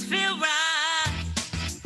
just feel right. I'm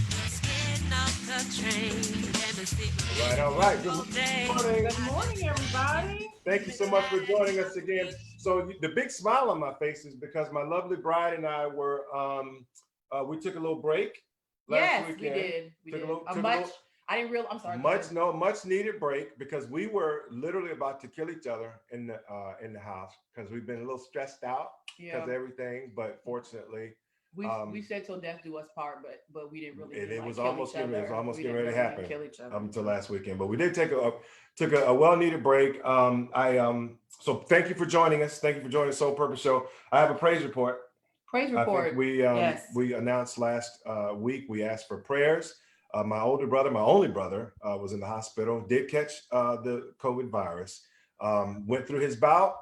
just getting off the train and the city. All right. Good morning. Good morning, everybody. Thank you so much for joining us again. So the big smile on my face is because my lovely bride and I we took a little break last Yes, we weekend. did. We Took did. a little, A took a much. little, I didn't realize. I'm sorry. much needed break because we were literally about to kill each other in the house because we've been a little stressed out because of everything. But fortunately, we said till death do us part, but we didn't really. it was kill almost each other. it was almost We getting didn't ready to really happen kill each other up until last weekend. But we did took a well needed break. So thank you for joining us. Thank you for joining the Soul Purpose Show. I have a praise report. Praise I report. think Yes. we announced last week we asked for prayers. My older brother, my only brother, was in the hospital. Did catch the COVID virus. Went through his bout.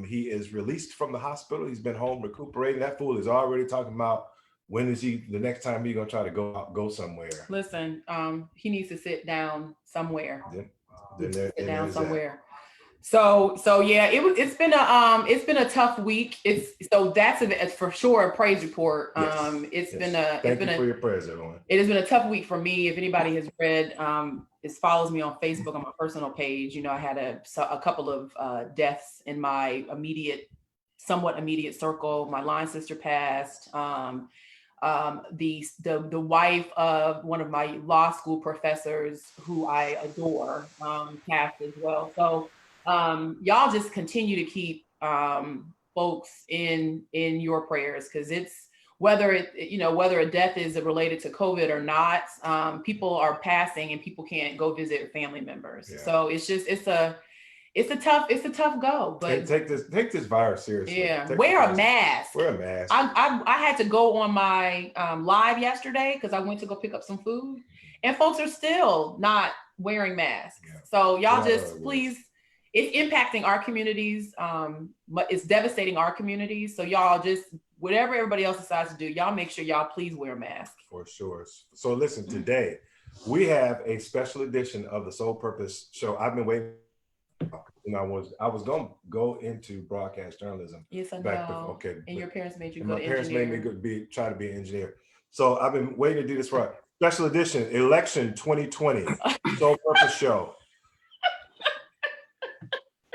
He is released from the hospital. He's been home recuperating. That fool is already talking about when is he the next time he's gonna try to go somewhere. Listen, he needs to sit down somewhere. Sit down somewhere. So yeah, it's been a tough week. That's for sure a praise report. Thank you for your prayers, everyone. It has been a tough week for me. If anybody has read, follows me on Facebook on my personal page, I had a couple of deaths in my somewhat immediate circle. My line sister passed. The wife of one of my law school professors who I adore passed as well. So y'all just continue to keep folks in your prayers, because it's whether a death is related to COVID or not, people are passing and people can't go visit family members. Yeah. So it's a tough go, but take this virus seriously. Yeah, wear a mask. Wear a mask. I had to go on my live yesterday because I went to go pick up some food, and folks are still not wearing masks. Yeah. So y'all just please. It's impacting our communities. It's devastating our communities. So y'all just, whatever everybody else decides to do, y'all make sure y'all please wear a mask. For sure. So listen, today we have a special edition of the Soul Purpose Show. I've been waiting. I was going to go into broadcast journalism. Yes, I know. And your parents made you go to engineer. My parents made me try to be an engineer. So I've been waiting to do this for a special edition, election 2020, Soul Purpose Show.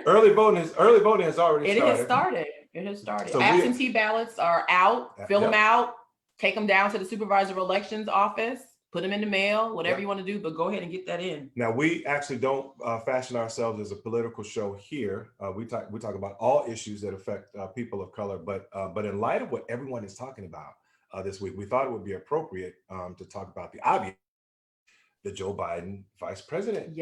Early voting has already started. It has started. So absentee ballots are out. Fill them out. Take them down to the supervisor of elections office. Put them in the mail. Whatever you want to do, but go ahead and get that in. Now, we actually don't fashion ourselves as a political show here. We talk about all issues that affect people of color. But in light of what everyone is talking about this week, we thought it would be appropriate to talk about the obvious, the Joe Biden vice president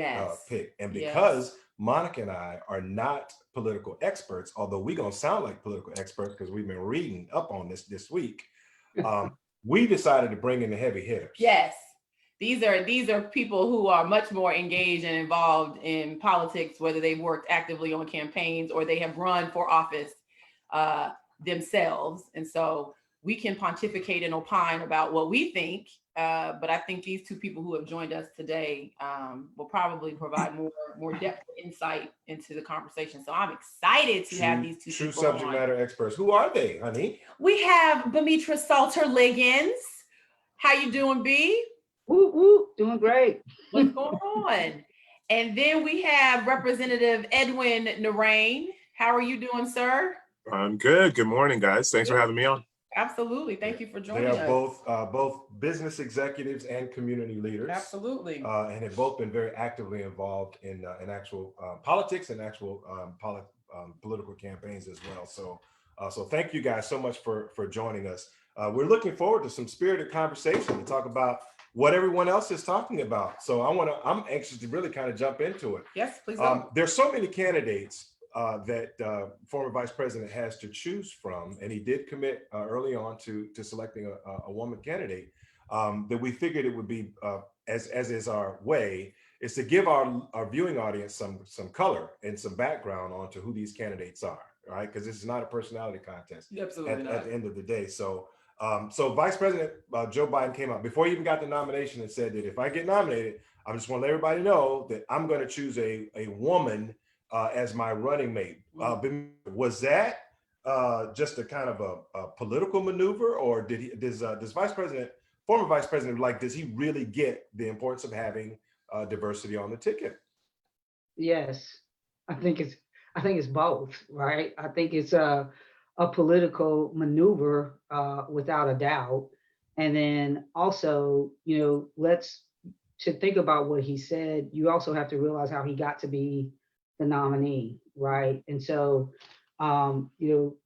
pick, and because Monica and I are not political experts, although we're going to sound like political experts because we've been reading up on this week, we decided to bring in the heavy hitters. Yes. These are people who are much more engaged and involved in politics, whether they've worked actively on campaigns or they have run for office themselves. And so we can pontificate and opine about what we think. But I think these two people who have joined us today will probably provide more depth and insight into the conversation. So I'm excited to have these two true people subject matter experts. Who are they, honey? We have Bamitra Salter-Liggins. How you doing, B? Woo woo, doing great. What's going on? And then we have Representative Edwin Narain. How are you doing, sir? I'm good. Good morning, guys. Thanks for having me on. Absolutely. Thank you for joining us. They are both business executives and community leaders. Absolutely. And have both been very actively involved in actual politics and actual political campaigns as well. So thank you guys so much for joining us. We're looking forward to some spirited conversation to talk about what everyone else is talking about. So I'm anxious to really kind of jump into it. Yes, please go. There's so many candidates that former vice president has to choose from, and he did commit early on to selecting a woman candidate, that we figured it would be, as is our way, is to give our viewing audience some color and some background onto who these candidates are, right? Because this is not a personality contest. Absolutely not. At the end of the day. So Vice President Joe Biden came out before he even got the nomination and said that if I get nominated, I just want to let everybody know that I'm going to choose a woman as my running mate. Was that just a kind of a political maneuver, or does former vice president, like, does he really get the importance of having diversity on the ticket? Yes, I think it's both, right? I think it's a political maneuver, without a doubt. And then also, let's to think about what he said. You also have to realize how he got to be the nominee, right? And so,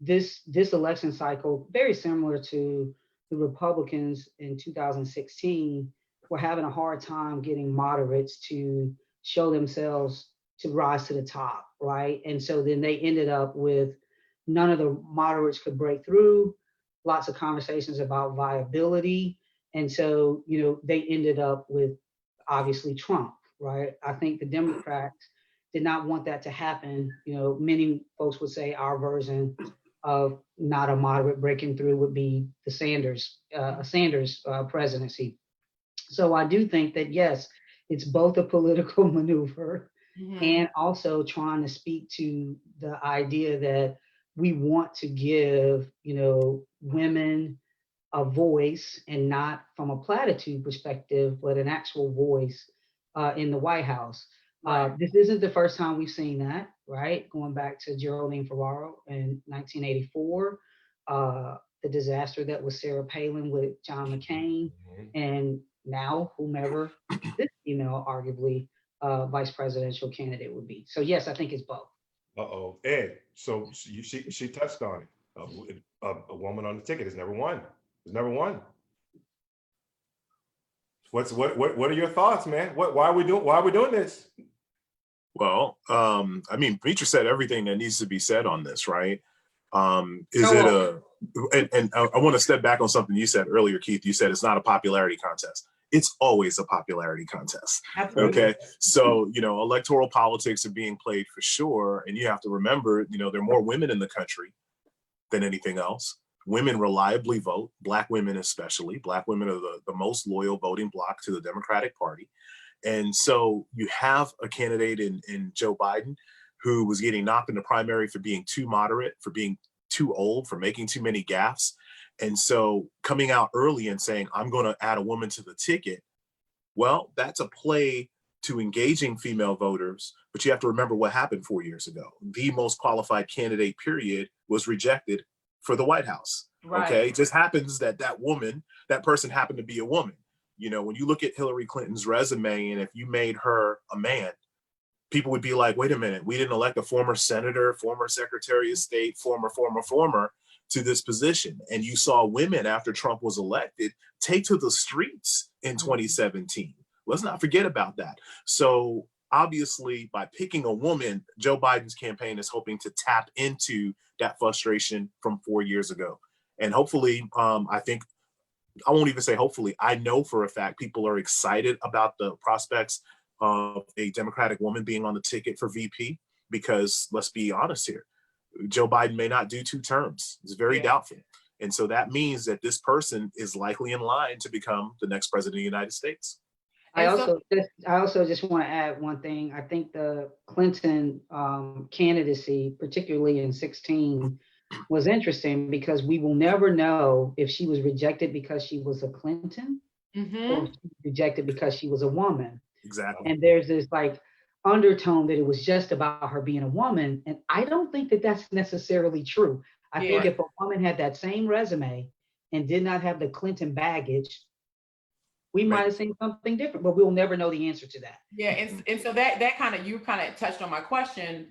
this election cycle, very similar to the Republicans in 2016, were having a hard time getting moderates to show themselves to rise to the top, right? And so then they ended up with none of the moderates could break through, lots of conversations about viability. And so, they ended up with obviously Trump, right? I think the Democrats did not want that to happen. Many folks would say our version of not a moderate breaking through would be the Sanders presidency. So I do think that, yes, it's both a political maneuver and also trying to speak to the idea that we want to give, women a voice, and not from a platitude perspective, but an actual voice in the White House. Right. This isn't the first time we've seen that, right? Going back to Geraldine Ferraro in 1984, the disaster that was Sarah Palin with John McCain, and now whomever this female, arguably vice presidential candidate would be. So yes, I think it's both. Uh-oh, Ed. So she touched on it. A woman on the ticket has never won. Has never won. What are your thoughts, man? Why are we doing this? Well, I mean, Preacher said everything that needs to be said on this, right? And I want to step back on something you said earlier, Keith. You said it's not a popularity contest. It's always a popularity contest. Absolutely. Okay. So, electoral politics are being played for sure. And you have to remember, there are more women in the country than anything else. Women reliably vote, Black women especially. Black women are the most loyal voting bloc to the Democratic Party. And so you have a candidate in Joe Biden who was getting knocked in the primary for being too moderate, for being too old, for making too many gaffes. And so coming out early and saying, I'm going to add a woman to the ticket, well, that's a play to engaging female voters. But you have to remember what happened 4 years ago. The most qualified candidate, period, was rejected for the White House. Right. Okay. It just happens that that person happened to be a woman. When you look at Hillary Clinton's resume, and if you made her a man, people would be like, wait a minute, we didn't elect a former senator, former secretary of state, former to this position. And you saw women after Trump was elected take to the streets in 2017. Let's not forget about that. So obviously, by picking a woman, Joe Biden's campaign is hoping to tap into that frustration from 4 years ago. And hopefully, I won't even say hopefully, I know for a fact people are excited about the prospects of a Democratic woman being on the ticket for VP, because let's be honest here, Joe Biden may not do 2 terms. It's very doubtful. And so that means that this person is likely in line to become the next president of the United States. I also just want to add one thing. I think the Clinton candidacy, particularly in 2016, was interesting because we will never know if she was rejected because she was a Clinton or if she was rejected because she was a woman. Exactly. And there's this undertone that it was just about her being a woman. And I don't think that that's necessarily true. I think if a woman had that same resume and did not have the Clinton baggage, we might have seen something different, but we'll never know the answer to that. Yeah, and so that you kind of touched on my question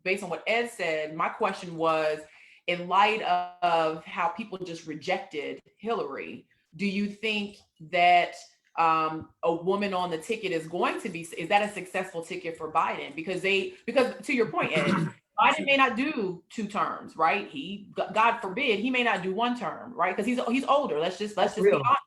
based on what Ed said. My question was, in light of how people just rejected Hillary, do you think that a woman on the ticket is that a successful ticket for Biden? Because to your point, Ed, Biden may not do 2 terms, right? God forbid, he may not do 1 term, right? Because he's older. Let's just be honest.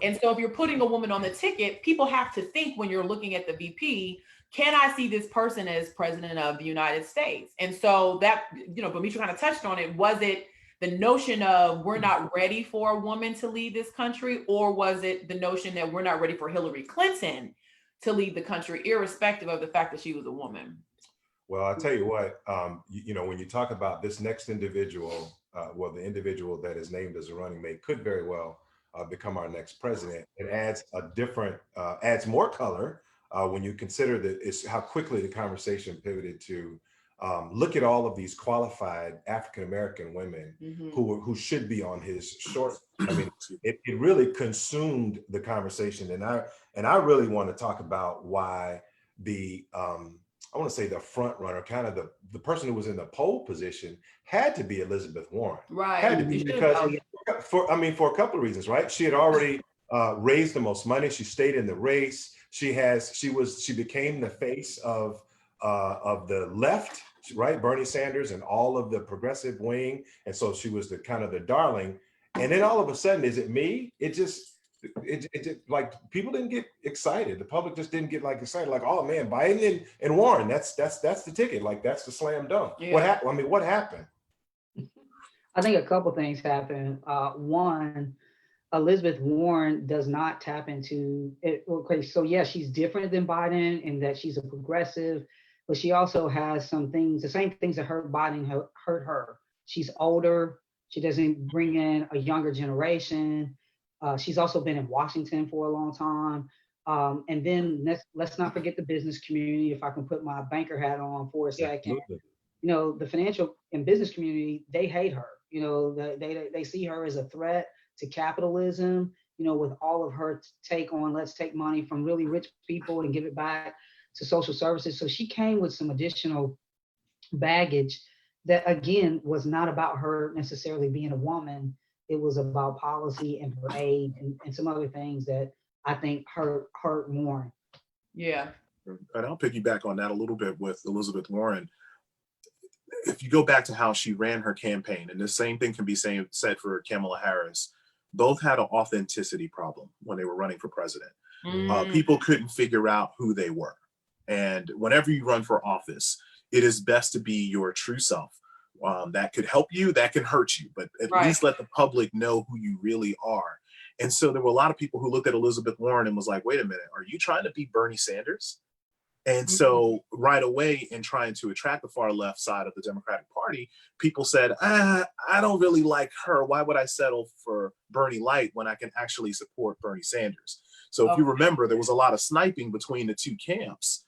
And so if you're putting a woman on the ticket, people have to think when you're looking at the VP, can I see this person as president of the United States? And so that, Bamitra kind of touched on it. Was it the notion of we're not ready for a woman to lead this country, or was it the notion that we're not ready for Hillary Clinton to lead the country, irrespective of the fact that she was a woman? Well, I'll tell you what, you know, when you talk about this next individual, well, the individual that is named as a running mate could very well become our next president. It adds a different, adds more color when you consider that it's how quickly the conversation pivoted to look at all of these qualified African American women who should be on his short. I mean, it really consumed the conversation, and I really want to talk about why the I want to say the front runner, kind of the person who was in the pole position, had to be Elizabeth Warren. Right. Had to be, because Oh, for I mean, for a couple of reasons, right? She had already raised the most money. She stayed in the race. She became the face of the left, right? Bernie Sanders and all of the progressive wing, and so she was the kind of the darling. And then all of a sudden, is it me? It like people didn't get excited. The public just didn't get like excited, like, oh man, Biden and Warren, that's the ticket, like that's the slam dunk. Yeah. What happened? I mean, what happened? I think a couple things happened. One, Elizabeth Warren does not tap into it. Okay, so yeah, she's different than Biden in that she's a progressive, but she also has some things, the same things that hurt Biden hurt her. She's older. She doesn't bring in a younger generation. She's also been in Washington for a long time. And then let's not forget the business community. If I can put my banker hat on for a second, Absolutely. you know, the financial and business community, they hate her. You know, they see her as a threat to capitalism, you know, with all of her take on let's take money from really rich people and give it back to social services. So she came with some additional baggage that, again, was not about her necessarily being a woman. It was about policy and her age and some other things that I think hurt Warren. yeah. And I'll piggyback on that a little bit with Elizabeth Warren. If you go back to how she ran her campaign, and the same thing can be said for Kamala Harris, both had an authenticity problem when they were running for president. People couldn't figure out who they were. And whenever you run for office, it is best to be your true self. That could help you, that can hurt you, but at least let the public know who you really are. And so there were a lot of people who looked at Elizabeth Warren and was like, wait a minute, are you trying to be Bernie Sanders? And so right away, in trying to attract the far left side of the Democratic Party, people said, I don't really like her. Why would I settle for Bernie Light when I can actually support Bernie Sanders? So if you remember, there was a lot of sniping between the two camps,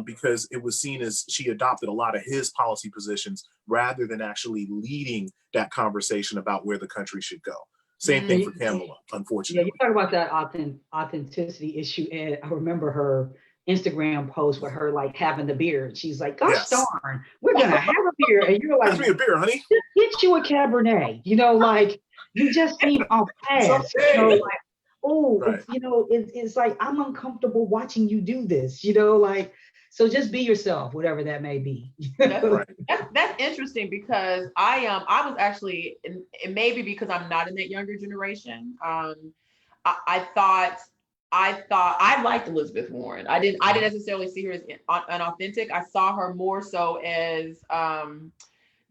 because it was seen as she adopted a lot of his policy positions rather than actually leading that conversation about where the country should go. Same thing for Kamala, unfortunately. Yeah, you talk about that authenticity issue, and I remember her Instagram post with her like having the beard. She's like, gosh darn, we're gonna have a beer. And you're like, pass me a beer, honey. Just get you a Cabernet. You know, like you just seem off pass. You know, like, oh, it's, you know, it's like I'm uncomfortable watching you do this, you know, like, so just be yourself, whatever that may be. That's interesting because I was actually, and maybe because I'm not in that younger generation, I thought I liked Elizabeth Warren. I didn't necessarily see her as unauthentic. I saw her more so as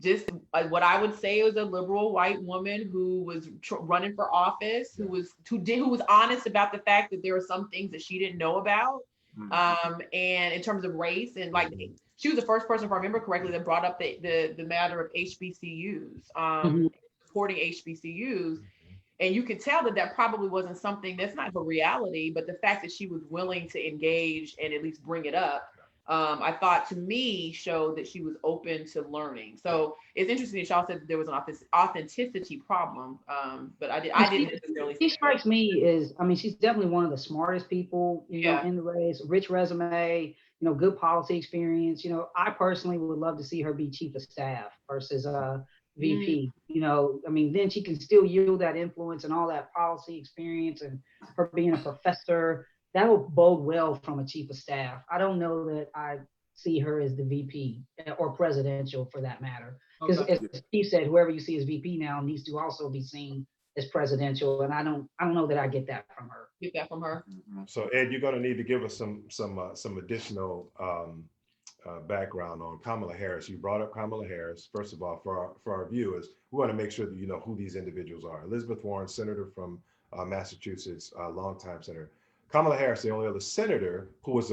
just what I would say was a liberal white woman who was running for office, who was honest about the fact that there were some things that she didn't know about. And in terms of race, and like she was the first person, if I remember correctly, that brought up the matter of HBCUs, supporting HBCUs. And you could tell that probably wasn't something that's not her reality, but the fact that she was willing to engage and at least bring it up, I thought to me showed that she was open to learning. So it's interesting that y'all said that there was an authenticity problem, but I didn't necessarily. She strikes me as, I mean, she's definitely one of the smartest people, you know, in the race, rich resume, you know, good policy experience. You know, I personally would love to see her be chief of staff versus VP. You know, I mean, then she can still yield that influence and all that policy experience, and her being a professor, that will bode well from a chief of staff. I don't know that I see her as the VP or presidential for that matter. Because as Steve said, whoever you see as VP now needs to also be seen as presidential. And I don't know that I get that from her. So Ed, you're going to need to give us some additional background on Kamala Harris. You brought up Kamala Harris. First of all, for our viewers, we want to make sure that you know who these individuals are. Elizabeth Warren, senator from Massachusetts, longtime senator. Kamala Harris, the only other senator who was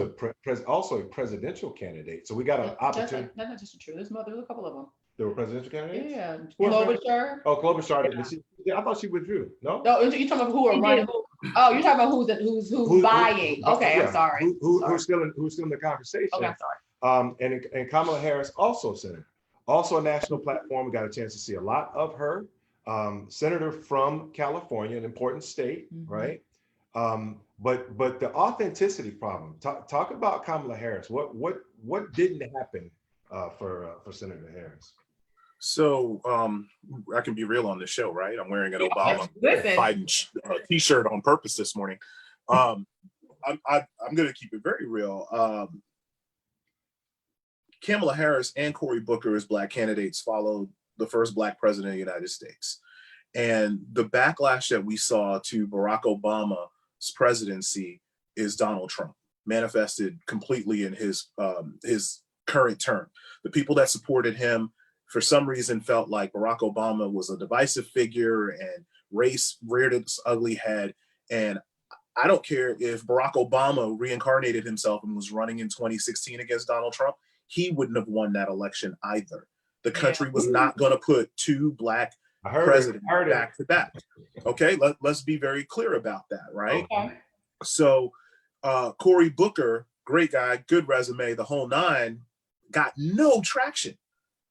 also a presidential candidate. So we got an opportunity. That's not just true. There's a couple of them. There were presidential candidates? Yeah. Who was Klobuchar. Oh, Klobuchar. I thought she withdrew. No? No, you're talking about who are running. Oh, you're talking about who's buying. Okay, I'm sorry. Who's still in the conversation. Okay, I'm sorry. And Kamala Harris, also senator, also a national platform. We got a chance to see a lot of her. Senator from California, an important state, right? But the authenticity problem. Talk about Kamala Harris. What didn't happen for Senator Harris? So I can be real on this show, right? I'm wearing an Obama Biden t-shirt on purpose this morning. I'm going to keep it very real. Kamala Harris and Cory Booker as Black candidates followed the first Black president of the United States. And the backlash that we saw to Barack Obama's presidency is Donald Trump, manifested completely in his current term. The people that supported him, for some reason, felt like Barack Obama was a divisive figure and race reared its ugly head. And I don't care if Barack Obama reincarnated himself and was running in 2016 against Donald Trump, he wouldn't have won that election either. The country was not going to put two Black presidents back to back. Okay, let's be very clear about that, right? Okay. So Cory Booker, great guy, good resume, the whole nine, got no traction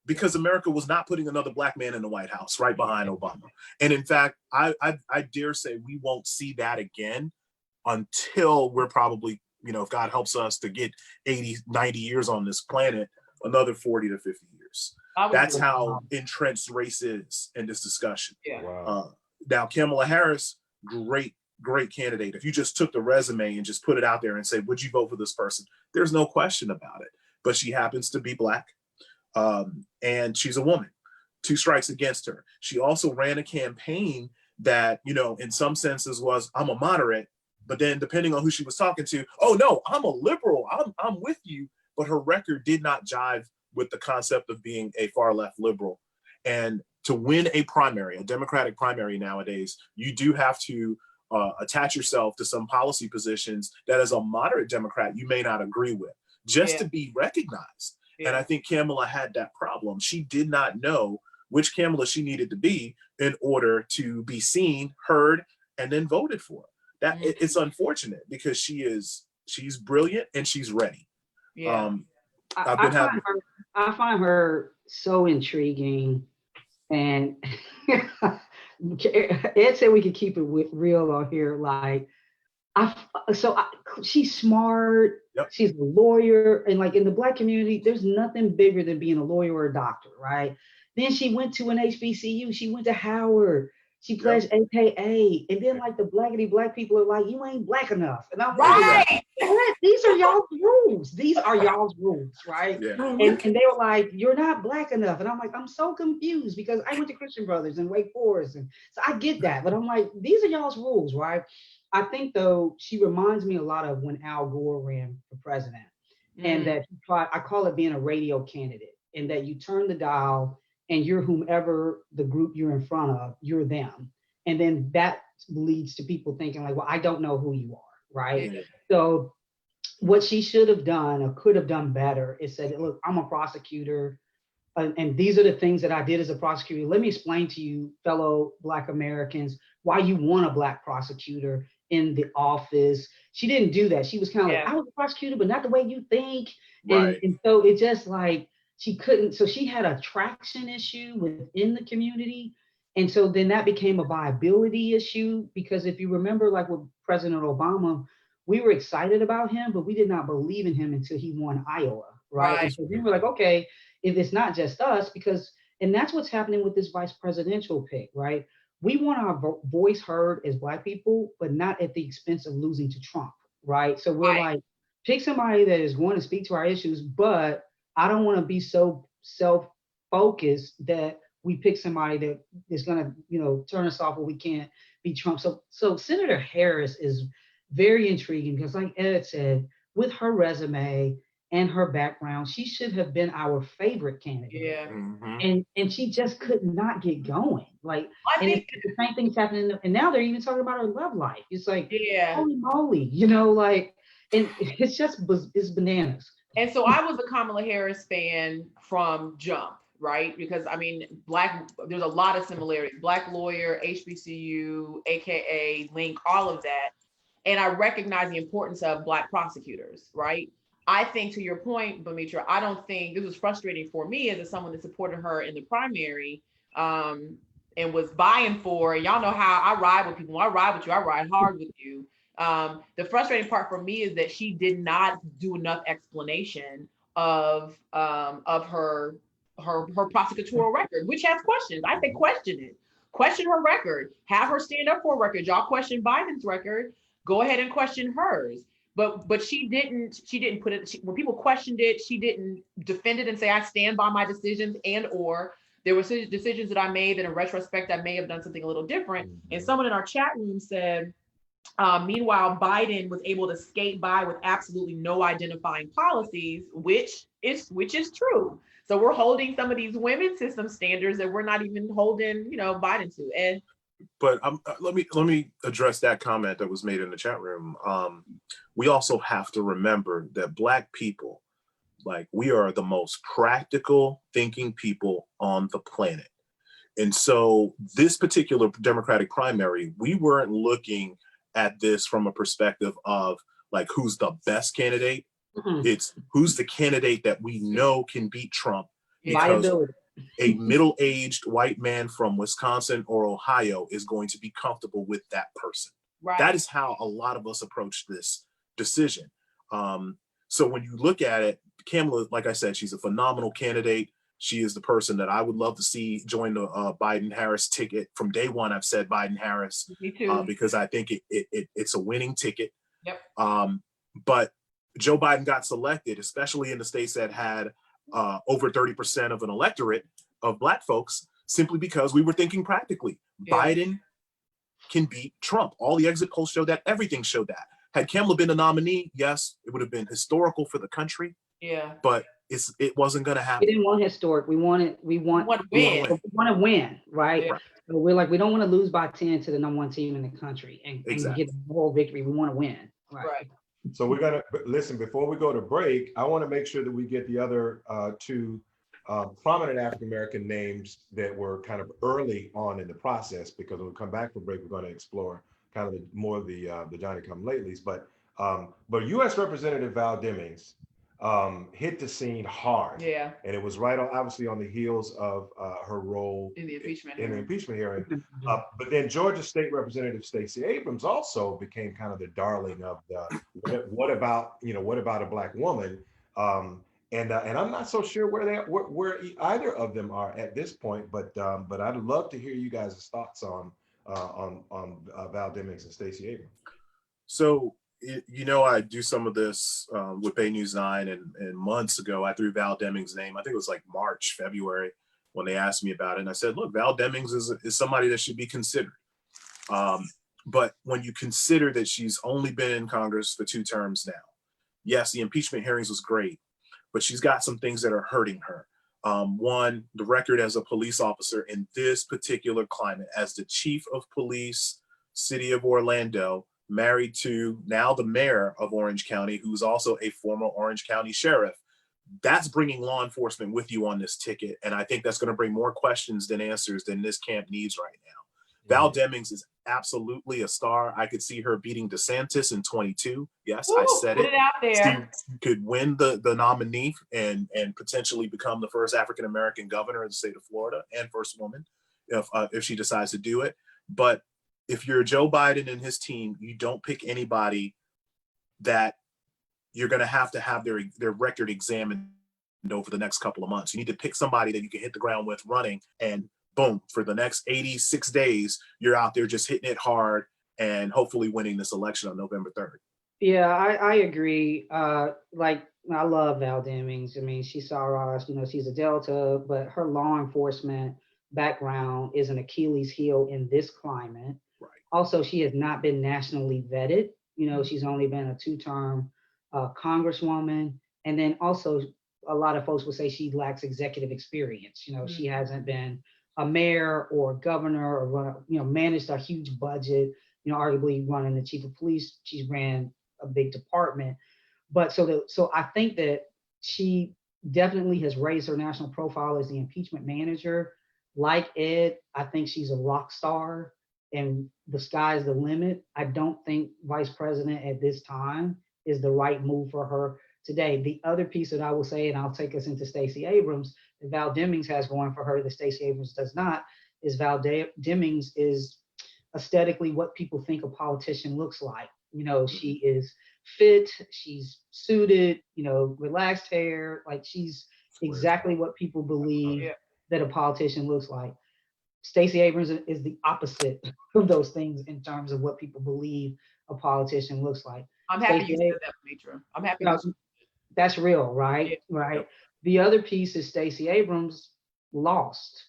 because America was not putting another Black man in the White House right behind Obama. And in fact, I dare say we won't see that again until we're probably, if God helps us to get 80, 90 years on this planet, another 40 to 50 years. That's how entrenched race is in this discussion. Yeah. Wow. Now, Kamala Harris, great candidate. If you just took the resume and just put it out there and say, would you vote for this person? There's no question about it. But she happens to be Black. And she's a woman. 2 strikes against her. She also ran a campaign that, in some senses was, I'm a moderate, but then depending on who she was talking to, oh no, I'm a liberal, I'm with you. But her record did not jive with the concept of being a far left liberal. And to win a primary, a Democratic primary nowadays, you do have to attach yourself to some policy positions that as a moderate Democrat, you may not agree with, just to be recognized. Yeah. And I think Kamala had that problem. She did not know which Kamala she needed to be in order to be seen, heard, and then voted for. That it's unfortunate because she's brilliant and she's ready. Yeah. I find her so intriguing, and Ed said we could keep it real on here. Like, she's smart. Yep. She's a lawyer, and like in the Black community, there's nothing bigger than being a lawyer or a doctor, right? Then she went to an HBCU. She went to Howard. She pledged AKA, and then like the Black people are like, you ain't Black enough, and I'm like, what? These are y'all's rules. These are y'all's rules, right? Yeah. And they were like, you're not Black enough, and I'm like, I'm so confused because I went to Christian Brothers and Wake Forest, and so I get that, but I'm like, these are y'all's rules, right? I think though she reminds me a lot of when Al Gore ran for president, and that I call it being a radio candidate, and that you turn the dial. And you're whomever the group you're in front of, you're them. And then that leads to people thinking like, well, I don't know who you are, right? Yeah. So what she should have done or could have done better is said, look, I'm a prosecutor. And these are the things that I did as a prosecutor. Let me explain to you, fellow Black Americans, why you want a Black prosecutor in the office. She didn't do that. She was kind of like, I was a prosecutor, but not the way you think. Right. And so it just like, she couldn't, so she had a traction issue within the community. And so then that became a viability issue, because if you remember, like with President Obama, we were excited about him, but we did not believe in him until he won Iowa, right? And so we were like, okay, if it's not just us, and that's what's happening with this vice presidential pick, right? We want our voice heard as Black people, but not at the expense of losing to Trump, right? So we're like, pick somebody that is going to speak to our issues, but I don't want to be so self-focused that we pick somebody that is going to, turn us off where we can't be Trump. So Senator Harris is very intriguing because, like Ed said, with her resume and her background, she should have been our favorite candidate. Yeah. And she just could not get going. Like, I and think, the same thing's happening. And now they're even talking about her love life. It's like, yeah. holy moly, you know, like, and it's just, it's bananas. And so I was a Kamala Harris fan from jump, right? Because I mean, there's a lot of similarities. Black lawyer, HBCU, AKA Link, all of that. And I recognize the importance of Black prosecutors, right? I think, to your point, Bamitra, I don't think this was frustrating for me as someone that supported her in the primary, and was buying for, and y'all know how I ride with people. When I ride with you, I ride hard with you. The frustrating part for me is that she did not do enough explanation of her prosecutorial record, which has questions. I say question it. Question her record. Have her stand up for a record. Y'all question Biden's record. Go ahead and question hers. But she didn't put it, when people questioned it, she didn't defend it and say, I stand by my decisions, and or there were decisions that I made that in retrospect, I may have done something a little different. And someone in our chat room said, meanwhile, Biden was able to skate by with absolutely no identifying policies, which is true. So we're holding some of these women's system standards that we're not even holding, Biden to. And but let me address that comment that was made in the chat room. We also have to remember that Black people, like, we are the most practical thinking people on the planet. And so this particular Democratic primary, we weren't looking at this from a perspective of like, who's the best candidate. It's who's the candidate that we know can beat Trump, because a middle-aged white man from Wisconsin or Ohio is going to be comfortable with that person. Right. That is how a lot of us approach this decision. So when you look at it, Kamala, like I said, she's a phenomenal candidate. She is the person that I would love to see join the Biden-Harris ticket. From day one, I've said Biden-Harris because I think it's a winning ticket. Yep. But Joe Biden got selected, especially in the states that had over 30% of an electorate of Black folks, simply because we were thinking practically. Yeah. Biden can beat Trump. All the exit polls showed that. Everything showed that. Had Kamala been a nominee, yes, it would have been historical for the country. Yeah. But it wasn't going to happen. We didn't want historic. We want to win, right? Yeah. So we're like, we don't want to lose by 10 to the #1 team in the country and get the whole victory. We want to win. Right. So we're going to listen, before we go to break, I want to make sure that we get the other two prominent African-American names that were kind of early on in the process, because when we come back from break, we're going to explore kind of more of the Johnny-come-latelys. But U.S. Representative Val Demmings hit the scene hard. Yeah. And it was right on, obviously, on the heels of her role in the impeachment hearing. But then Georgia State Representative Stacey Abrams also became kind of the darling of the what about a Black woman? And I'm not so sure where either of them are at this point, but I'd love to hear you guys' thoughts on Val Demmings and Stacey Abrams. So, I do some of this with Bay News 9, and months ago I threw Val Demmings' name. I think it was like March, February, when they asked me about it. And I said, look, Val Demmings is somebody that should be considered. But when you consider that she's only been in Congress for 2 terms now, yes, the impeachment hearings was great, but she's got some things that are hurting her. One, the record as a police officer in this particular climate, as the chief of police, city of Orlando, married to now the mayor of Orange County, who's also a former Orange County sheriff. That's bringing law enforcement with you on this ticket. And I think that's going to bring more questions than answers than this camp needs right now. Val Demmings is absolutely a star. I could see her beating DeSantis in 22. Yes, I said it. Out there. She could win the nominee and potentially become the first African-American governor of the state of Florida, and first woman if she decides to do it. But if you're Joe Biden and his team, you don't pick anybody that you're going to have their record examined over the next couple of months. You need to pick somebody that you can hit the ground with running, and boom, for the next 86 days, you're out there just hitting it hard and hopefully winning this election on November 3rd. Yeah, I agree. I love Val Demmings. I mean, she saw us, she's a Delta, but her law enforcement background is an Achilles heel in this climate. Right. Also, she has not been nationally vetted. She's only been a 2-term congresswoman, And then also, a lot of folks will say she lacks executive experience. She hasn't been a mayor or a governor or managed a huge budget. Arguably running the chief of police, she's ran a big department. But so I think that she definitely has raised her national profile as the impeachment manager. Like Ed, I think she's a rock star and the sky's the limit. I don't think vice president at this time is the right move for her today. The other piece that I will say, and I'll take us into Stacey Abrams, that Val Demmings has going for her that Stacey Abrams does not, is Demmings is aesthetically what people think a politician looks like. She is fit, she's suited, relaxed hair, like she's exactly what people believe that a politician looks like. Stacey Abrams is the opposite of those things in terms of what people believe a politician looks like. I'm happy you said that, Mitra. I'm happy. That's real, right? Yeah. Right. Yep. The other piece is Stacey Abrams lost.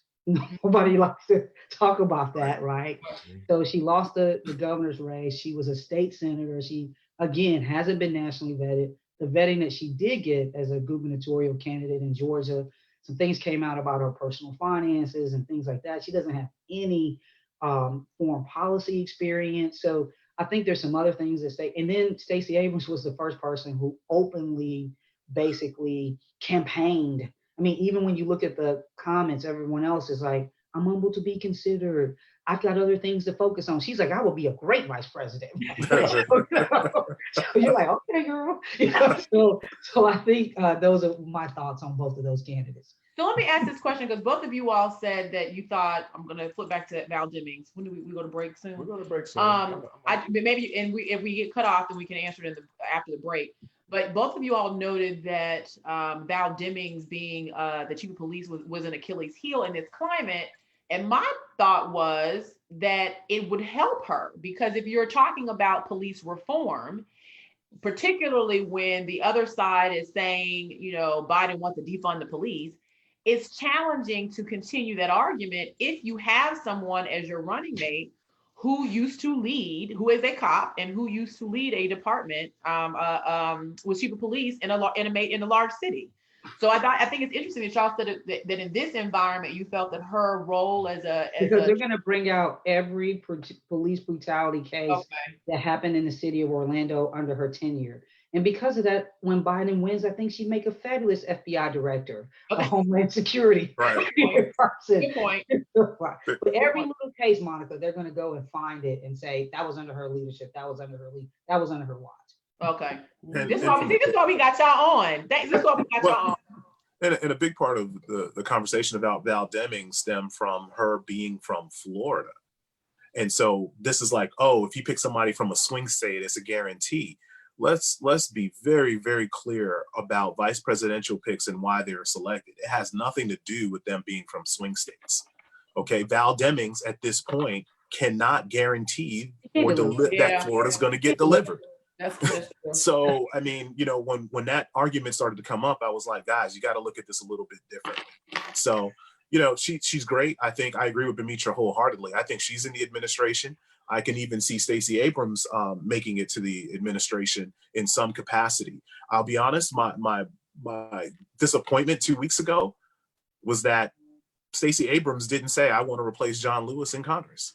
Nobody likes to talk about that, right? So she lost the governor's race. She was a state senator. She, again, hasn't been nationally vetted. The vetting that she did get as a gubernatorial candidate in Georgia, some things came out about her personal finances and things like that. She doesn't have any foreign policy experience. So I think there's some other things that and then Stacey Abrams was the first person who openly basically campaigned. I mean, even when you look at the comments, everyone else is like, I'm humble to be considered. I've got other things to focus on. She's like, I will be a great vice president. So you're like, okay, girl. So I think those are my thoughts on both of those candidates. So let me ask this question, because both of you all said that you thought, I'm going to flip back to Val Demmings. When do we go to break soon? We're going to break soon. Maybe, and if we get cut off, then we can answer it after the break. But both of you all noted that Val Demmings being the chief of police was an Achilles heel in this climate. And my thought was that it would help her, because if you're talking about police reform, particularly when the other side is saying, Biden wants to defund the police, it's challenging to continue that argument if you have someone as your running mate who used to lead, who is a cop and who used to lead a department, was chief of police in a large city. So I think it's interesting that y'all said that in this environment you felt that her role because they're going to bring out every police brutality case that happened in the city of Orlando under her tenure. And because of that, when Biden wins, I think she'd make a fabulous FBI director, a Homeland Security person. Good point. But every little case, Monica, they're going to go and find it and say that was under her leadership, that was under her watch. Okay. This is why we got y'all on. This is why we got y'all on. And a big part of the conversation about Val Demmings stemmed from her being from Florida. And so this is like, if you pick somebody from a swing state, it's a guarantee. Let's be very, very clear about vice presidential picks and why they're selected. It has nothing to do with them being from swing states. Okay, Val Demmings at this point cannot guarantee that Florida's going to get delivered. That's true. So, I mean, when that argument started to come up, I was like, guys, you got to look at this a little bit differently. So, she's great. I think I agree with Bemitra wholeheartedly. I think she's in the administration. I can even see Stacey Abrams making it to the administration in some capacity. I'll be honest, my disappointment 2 weeks ago was that Stacey Abrams didn't say, I want to replace John Lewis in Congress.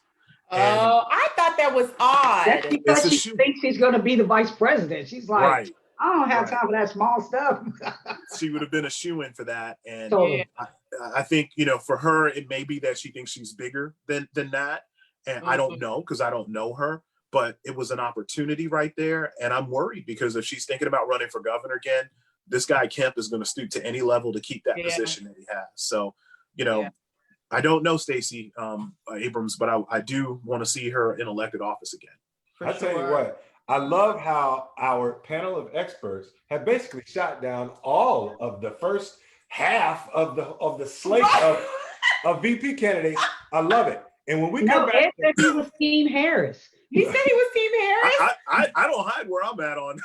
I thought that was odd. That's because she thinks she's going to be the vice president. She's like, I don't have time for that small stuff. She would have been a shoo-in for that. And totally. I think, for her, it may be that she thinks she's bigger than that. And I don't know, because I don't know her, but it was an opportunity right there. And I'm worried because if she's thinking about running for governor again, this guy Kemp is going to stoop to any level to keep that position that he has. So, I don't know Stacey Abrams, but I do want to see her in elected office again. I'll tell you what, I love how our panel of experts have basically shot down all of the first half of the slate of VP candidates. I love it. And when we come back, Ed said he was Team Harris. He said he was Team Harris. I don't hide where I'm at on.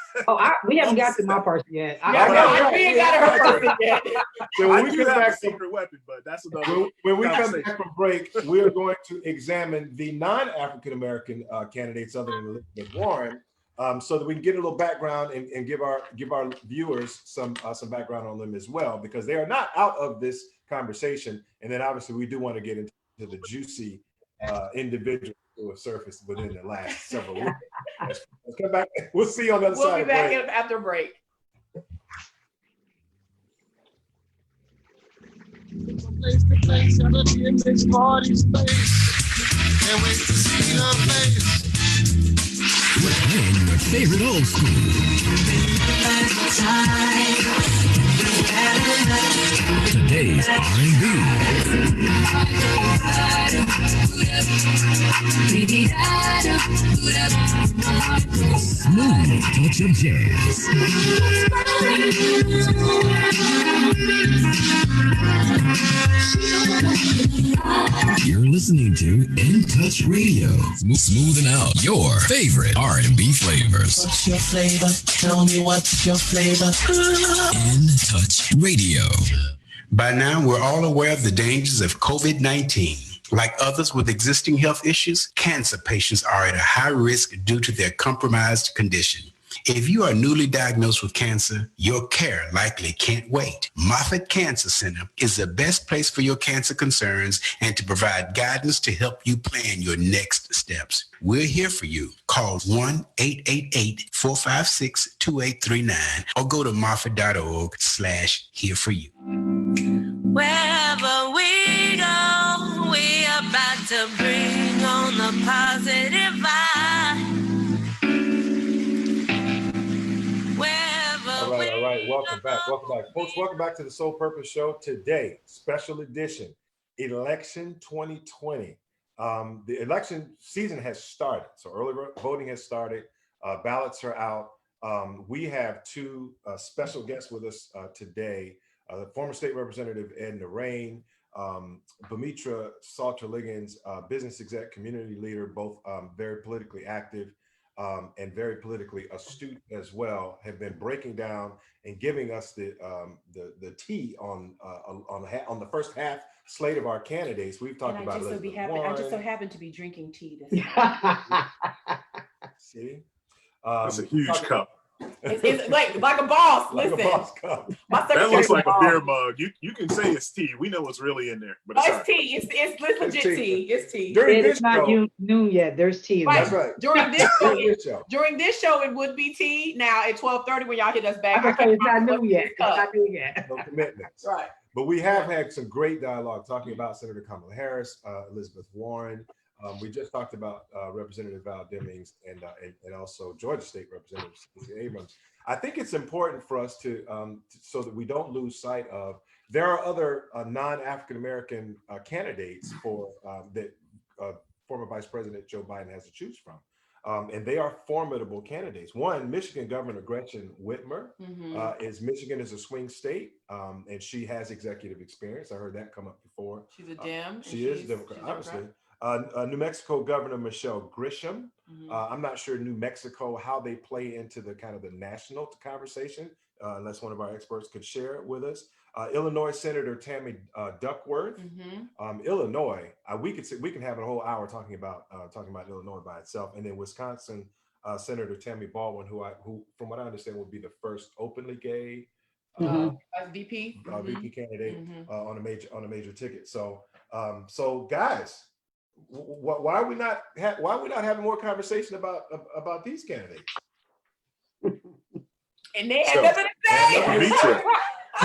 We haven't got to my person yet. We ain't got her person yet. So when we come back, secret weapon, but that's another. When we come back from break, we're going to examine the non-African American candidates other than Elizabeth Warren so that we can get a little background and give our viewers some background on them as well, because they are not out of this conversation. And then obviously we do want to get into the juicy individuals who have surfaced within the last several weeks. Let's come back. We'll see you on the other side. We'll be back after break. Place to place, everybody in this party space. Can't wait to see your face. And your favorite old school. Today's R&B. Smooth touch of jazz. You're listening to In Touch Radio, smoothing out your favorite R&B flavors. What's your flavor? Tell me what's your flavor. In Touch Radio. By now, we're all aware of the dangers of COVID-19. Like others with existing health issues, cancer patients are at a high risk due to their compromised condition. If you are newly diagnosed with cancer, your care likely can't wait. Moffitt Cancer Center is the best place for your cancer concerns and to provide guidance to help you plan your next steps. We're here for you. Call 1-888-456-2839 or go to moffitt.org/here-for-you. Wherever we go, we about to bring on the positive vibe. All right. Welcome back. Folks, welcome back to the Sole Purpose Show. Today, special edition, Election 2020. The election season has started. So early voting has started. Ballots are out. We have two special guests with us today. The former state representative Edna Rain, Bamitra Salter-Liggins, business exec, community leader, both very politically active and very politically astute as well, have been breaking down and giving us the tea on the first half slate of our candidates. We've talked about Elizabeth Warren. I just so happen to be drinking tea this See, that's a huge cup. It's like a boss. Like Listen, a boss cup. That looks like a beer mug. You can say it's tea. We know what's really in there, but it's, it's tea. It's legit tea. It's tea. During this It's not show, noon yet. There's tea. Right. That's right. During this show, it would be tea. Now at 12:30 when y'all hit us back, It's not noon yet. It's not noon yet. No commitments. Right. But we have had some great dialogue talking about Senator Kamala Harris, Elizabeth Warren. We just talked about Representative Val Demmings and also Georgia State Representative Stacey Abrams. I think it's important for us to so that we don't lose sight of there are other non-African American candidates for that former Vice President Joe Biden has to choose from. And they are formidable candidates. One, Michigan Governor Gretchen Whitmer Michigan is a swing state, and she has executive experience. I heard that come up before. She's a Dem. She is Democrat, obviously. New Mexico Governor Michelle Grisham. I'm not sure New Mexico, how they play into the kind of the national conversation, unless one of our experts could share it with us. Illinois Senator Tammy Duckworth. Illinois, we can have a whole hour talking about Illinois by itself, and then Wisconsin Senator Tammy Baldwin, who from what I understand will be the first openly gay VP VP candidate on a major ticket. So guys, why are we not having more conversation about these candidates? And they had nothing to say.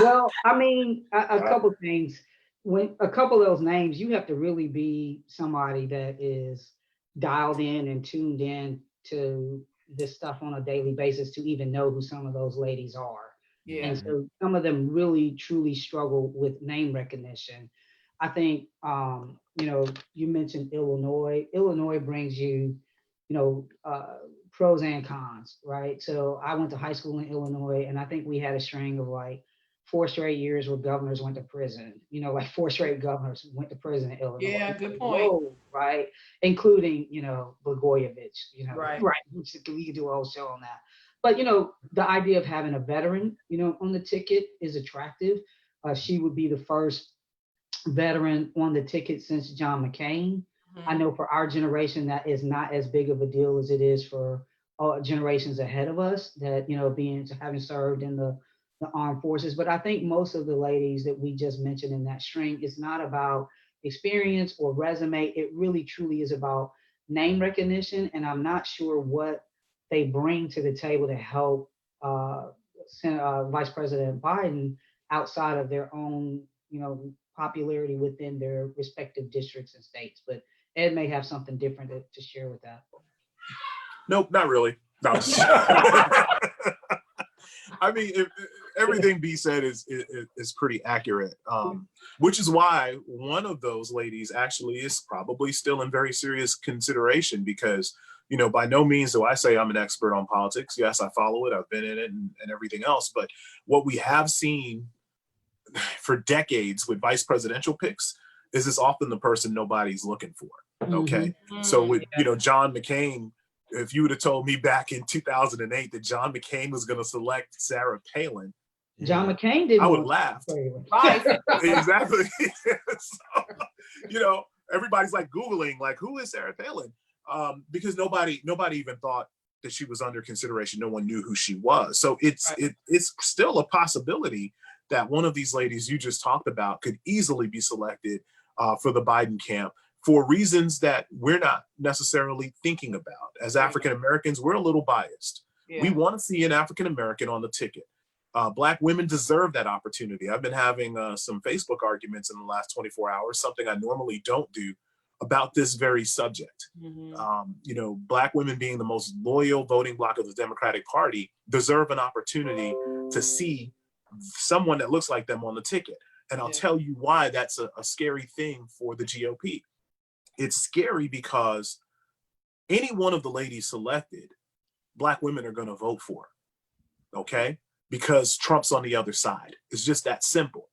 Well, I mean, a couple of things. When a couple of those names, you have to really be somebody that is dialed in and tuned in to this stuff on a daily basis to even know who some of those ladies are. Yeah. And so some of them really, truly struggle with name recognition. I think, you mentioned Illinois. Illinois brings you, pros and cons, right? So I went to high school in Illinois, and I think we had a string of like 4 straight years where governors went to prison. 4 straight governors went to prison in Illinois. Yeah, good point. Whoa, right? Including, Blagojevich, Right. Which we could do a whole show on that. But, the idea of having a veteran, on the ticket is attractive. She would be the first veteran on the ticket since John McCain. I know for our generation, that is not as big of a deal as it is for generations ahead of us that, having served in the armed forces. But I think most of the ladies that we just mentioned in that string, it's not about experience or resume. It really truly is about name recognition. And I'm not sure what they bring to the table to help Vice President Biden outside of their own, popularity within their respective districts and states. But Ed may have something different to share with that. Nope, not really. No. I mean, everything B said is pretty accurate, which is why one of those ladies actually is probably still in very serious consideration because, by no means do I say I'm an expert on politics. Yes, I follow it. I've been in it and everything else. But what we have seen for decades with vice presidential picks is it's often the person nobody's looking for. Okay. Mm-hmm. So with, John McCain, if you would have told me back in 2008 that John McCain was going to select Sarah Palin, John McCain didn't. I would have laughed. Right. Exactly. So, everybody's like Googling, like, who is Sarah Palin? Because nobody even thought that she was under consideration. No one knew who she was. So it's still a possibility that one of these ladies you just talked about could easily be selected for the Biden camp, for reasons that we're not necessarily thinking about. As African Americans, we're a little biased. Yeah. We want to see an African American on the ticket. Black women deserve that opportunity. I've been having some Facebook arguments in the last 24 hours, something I normally don't do, about this very subject. Mm-hmm. Black women, being the most loyal voting bloc of the Democratic Party, deserve an opportunity to see someone that looks like them on the ticket. And I'll tell you why that's a scary thing for the GOP. It's scary because any one of the ladies selected, Black women are going to vote for, okay? Because Trump's on the other side. It's just that simple.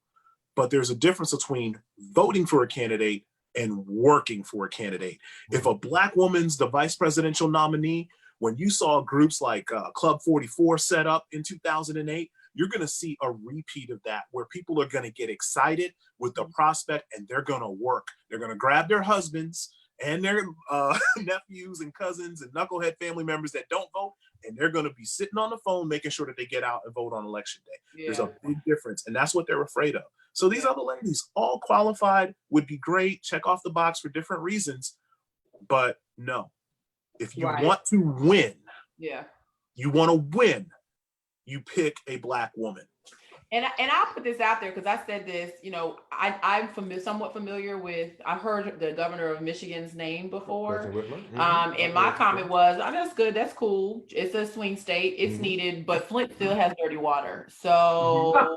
But there's a difference between voting for a candidate and working for a candidate. If a Black woman's the vice presidential nominee, when you saw groups like Club 44 set up in 2008, you're going to see a repeat of that, where people are going to get excited with the prospect and they're going to work. They're going to grab their husbands and their nephews and cousins and knucklehead family members that don't vote, and they're going to be sitting on the phone making sure that they get out and vote on election day. Yeah. There's a big difference, and that's what they're afraid of. So these other ladies, all qualified, would be great, check off the box for different reasons, but no. If you want to win, you want to win, you pick a Black woman. And I'll put this out there because I said this, I'm somewhat familiar with, I've heard the governor of Michigan's name before. Mm-hmm. And my comment was, oh, that's good, that's cool. It's a swing state, it's needed, but Flint still has dirty water. So,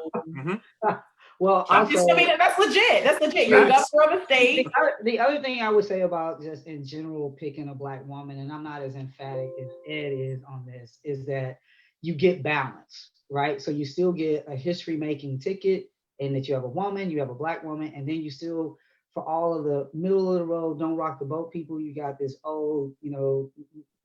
well, that's legit. That's legit. You're a governor of a state. The other thing I would say about just in general picking a Black woman, and I'm not as emphatic as Ed is on this, is that you get balance. Right. So you still get a history making ticket, and that you have a woman, you have a Black woman, and then you still, for all of the middle of the road, don't rock the boat people, you got this old,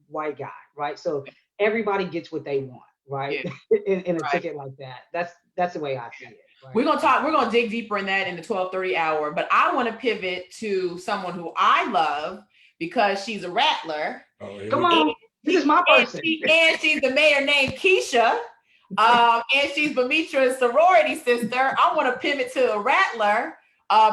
white guy. Right. So everybody gets what they want. Right. Yeah. in a ticket like that. That's the way I see it. Right? We're going to dig deeper in that in the 12:30 hour, but I want to pivot to someone who I love because she's a rattler. Come on. This is my person. And she's the mayor named Keisha. And she's Bamitra's sorority sister. I want to pivot to a rattler,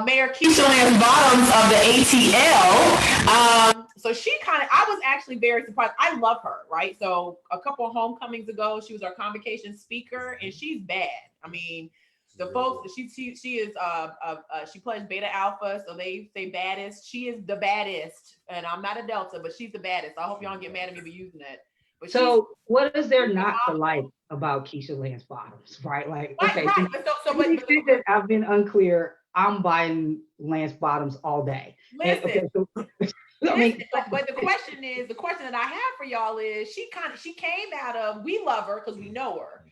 Mayor Keisha Lance Bottoms of the ATL. So I was actually very surprised. I love her, right? So a couple of homecomings ago, she was our convocation speaker, and she's bad. I mean, the folks, she is, she pledged Beta Alpha, so they say baddest. She is the baddest, and I'm not a Delta, but she's the baddest. I hope y'all don't get mad at me for using that. But so what is there not to like about Keisha Lance Bottoms, right? Like, okay, but I've been unclear. I'm buying Lance Bottoms all day. Listen, but the question that I have for y'all is, she came out of, we love her because we know her,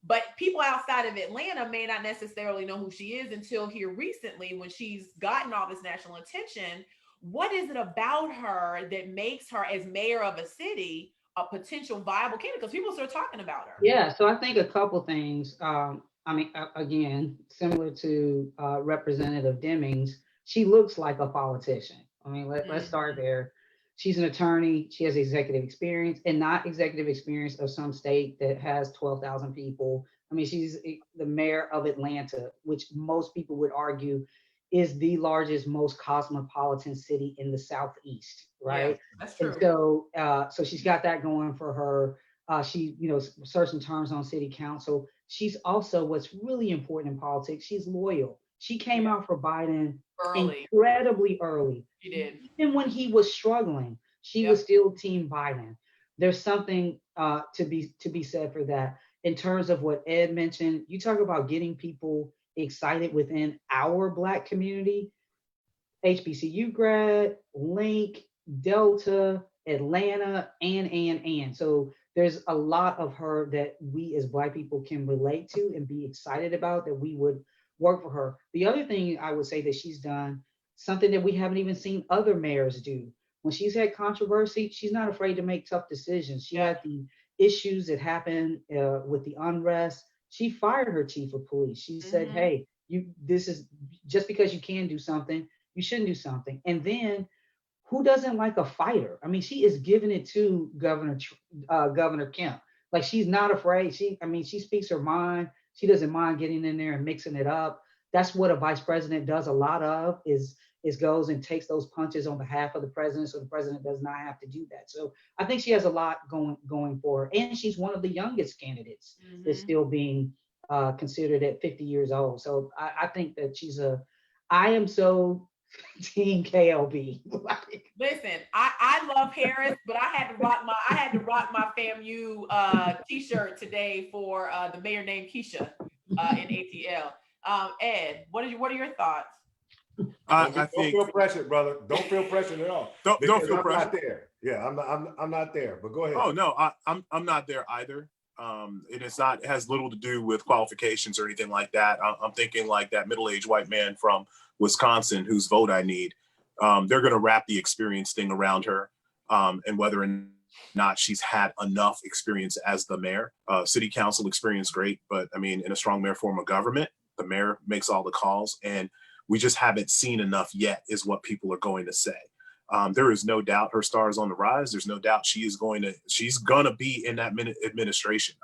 but people outside of Atlanta may not necessarily know who she is until here recently when she's gotten all this national attention. What is it about her that makes her, as mayor of a city, a potential viable candidate? Because people start talking about her. Yeah, so I think a couple things. Again, similar to Representative Demmings, she looks like a politician. Let's start there. she's an attorney. She has executive experience, and not executive experience of some state that has 12,000 people. I mean, she's the mayor of Atlanta, which most people would argue is the largest, most cosmopolitan city in the Southeast, right? Yeah, that's true. And so, so she's got that going for her. She, serves some terms on city council. She's also, what's really important in politics, she's loyal. She came out for Biden Early. incredibly early. She did. Even when he was struggling, she was still Team Biden. There's something to be said for that. In terms of what Ed mentioned, you talk about getting people excited within our Black community. HBCU grad, Link, Delta, Atlanta, and. So there's a lot of her that we as Black people can relate to and be excited about, that we would work for her. The other thing I would say that she's done, something that we haven't even seen other mayors do. When she's had controversy, she's not afraid to make tough decisions. She had the issues that happened with the unrest. She fired her chief of police. She said, hey, this is just because you can do something, you shouldn't do something. And then who doesn't like a fighter? I mean, she is giving it to Governor Kemp. Like, she's not afraid. She speaks her mind. She doesn't mind getting in there and mixing it up. That's what a vice president does a lot of, is goes and takes those punches on behalf of the president, so the president does not have to do that. So I think she has a lot going for her. And she's one of the youngest candidates that's still being considered at 50 years old. So I think that I am so Team KLB. Listen, I love Harris, but I had to rock my FAMU t-shirt today for the mayor named Keisha in ATL. Ed, what are your thoughts? Don't feel pressure, brother. Don't feel pressure at all. Don't feel pressure. I'm not there. Yeah, I'm not there. But go ahead. Oh no, I'm not there either. It has little to do with qualifications or anything like that. I'm thinking like that middle-aged white man from Wisconsin whose vote I need. They're going to wrap the experience thing around her, and whether or not she's had enough experience as the mayor. City council experience, great, but I mean, in a strong mayor form of government, the mayor makes all the calls, and we just haven't seen enough yet, is what people are going to say. There is no doubt her star is on the rise. There's no doubt she's gonna be in that administration.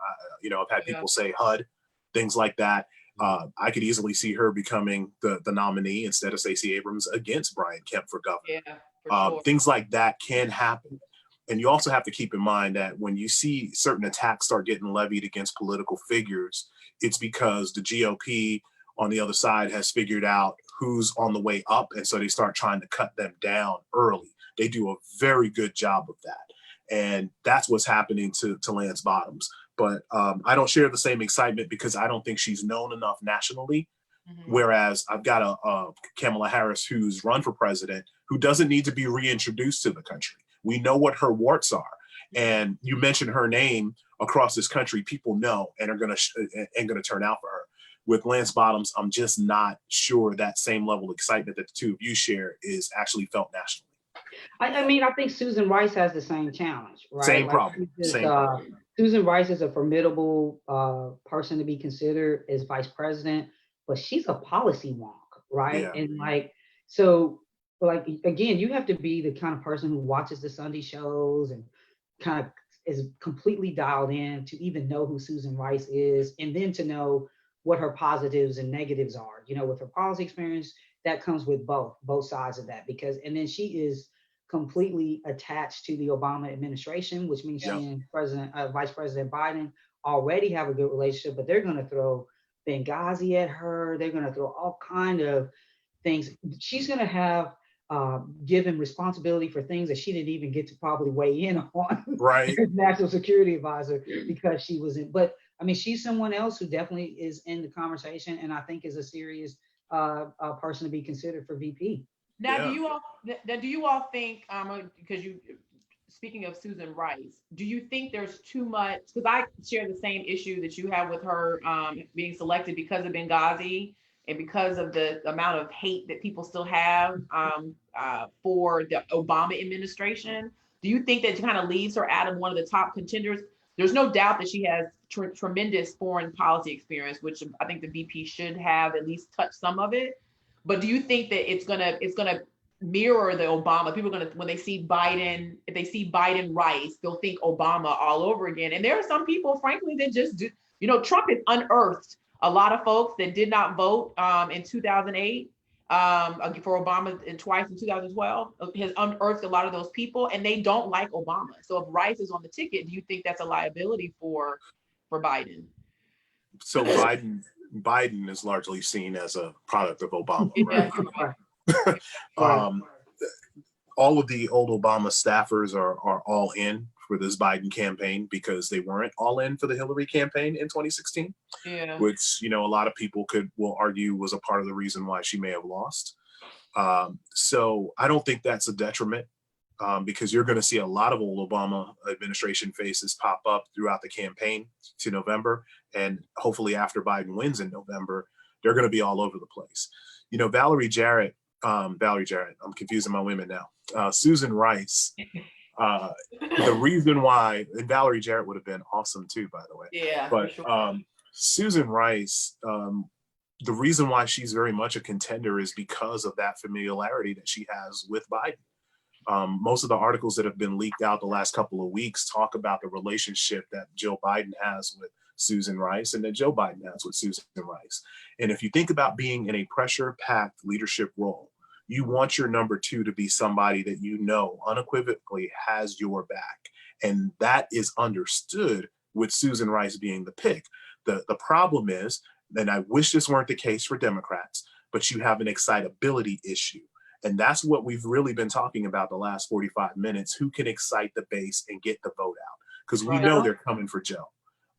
I've had people say HUD, things like that. I could easily see her becoming the nominee instead of Stacey Abrams against Brian Kemp for governor. Yeah, for sure. Things like that can happen. And you also have to keep in mind that when you see certain attacks start getting levied against political figures, it's because the GOP on the other side has figured out who's on the way up. And so they start trying to cut them down early. They do a very good job of that. And that's what's happening to Lance Bottoms. But I don't share the same excitement because I don't think she's known enough nationally. Whereas I've got a Kamala Harris who's run for president, who doesn't need to be reintroduced to the country. We know what her warts are. And you mention her name across this country, people know and are going to turn out for her. With Lance Bottoms, I'm just not sure that same level of excitement that the two of you share is actually felt nationally. I think Susan Rice has the same challenge, right? Same problem. Susan Rice is a formidable person to be considered as vice president, but she's a policy wonk, right? Yeah. And again, you have to be the kind of person who watches the Sunday shows and kind of is completely dialed in to even know who Susan Rice is, and then to know what her positives and negatives are. With her policy experience, that comes with both sides of that, and then she is completely attached to the Obama administration, which means she and Vice President Biden already have a good relationship, but they're going to throw Benghazi at her. They're going to throw all kind of things. She's going to have given responsibility for things that she didn't even get to probably weigh in on, right? As national security advisor, because she was in. But I mean, she's someone else who definitely is in the conversation, and I think is a serious person to be considered for VP. Now, do you all think, because speaking of Susan Rice, do you think there's too much? Because I share the same issue that you have with her being selected because of Benghazi and because of the amount of hate that people still have for the Obama administration. Do you think that kind of leaves her out of one of the top contenders? There's no doubt that she has tremendous foreign policy experience, which I think the VP should have at least touched some of it. But do you think that it's gonna mirror the Obama. People are gonna, when they see Biden, if they see Biden Rice, they'll think Obama all over again. And there are some people, frankly, that just do, Trump has unearthed a lot of folks that did not vote in 2008 for Obama and twice in 2012, has unearthed a lot of those people, and they don't like Obama. So if Rice is on the ticket, do you think that's a liability for Biden? So Biden is largely seen as a product of Obama, right? All of the old Obama staffers are all in for this Biden campaign because they weren't all in for the Hillary campaign in 2016, which, a lot of people will argue was a part of the reason why she may have lost. So I don't think that's a detriment because you're going to see a lot of old Obama administration faces pop up throughout the campaign to November. And hopefully after Biden wins in November, they're going to be all over the place. Valerie Jarrett, I'm confusing my women now. Susan Rice, the reason why, and Valerie Jarrett would have been awesome too, by the way. Yeah, but for sure. Susan Rice, the reason why she's very much a contender is because of that familiarity that she has with Biden. Most of the articles that have been leaked out the last couple of weeks talk about the relationship that Joe Biden has with Susan Rice and that Joe Biden has with Susan Rice. And if you think about being in a pressure-packed leadership role, you want your number two to be somebody that unequivocally has your back. And that is understood with Susan Rice being the pick. The problem is, and I wish this weren't the case for Democrats, but you have an excitability issue. And that's what we've really been talking about the last 45 minutes. Who can excite the base and get the vote out? Because we know they're coming for Joe.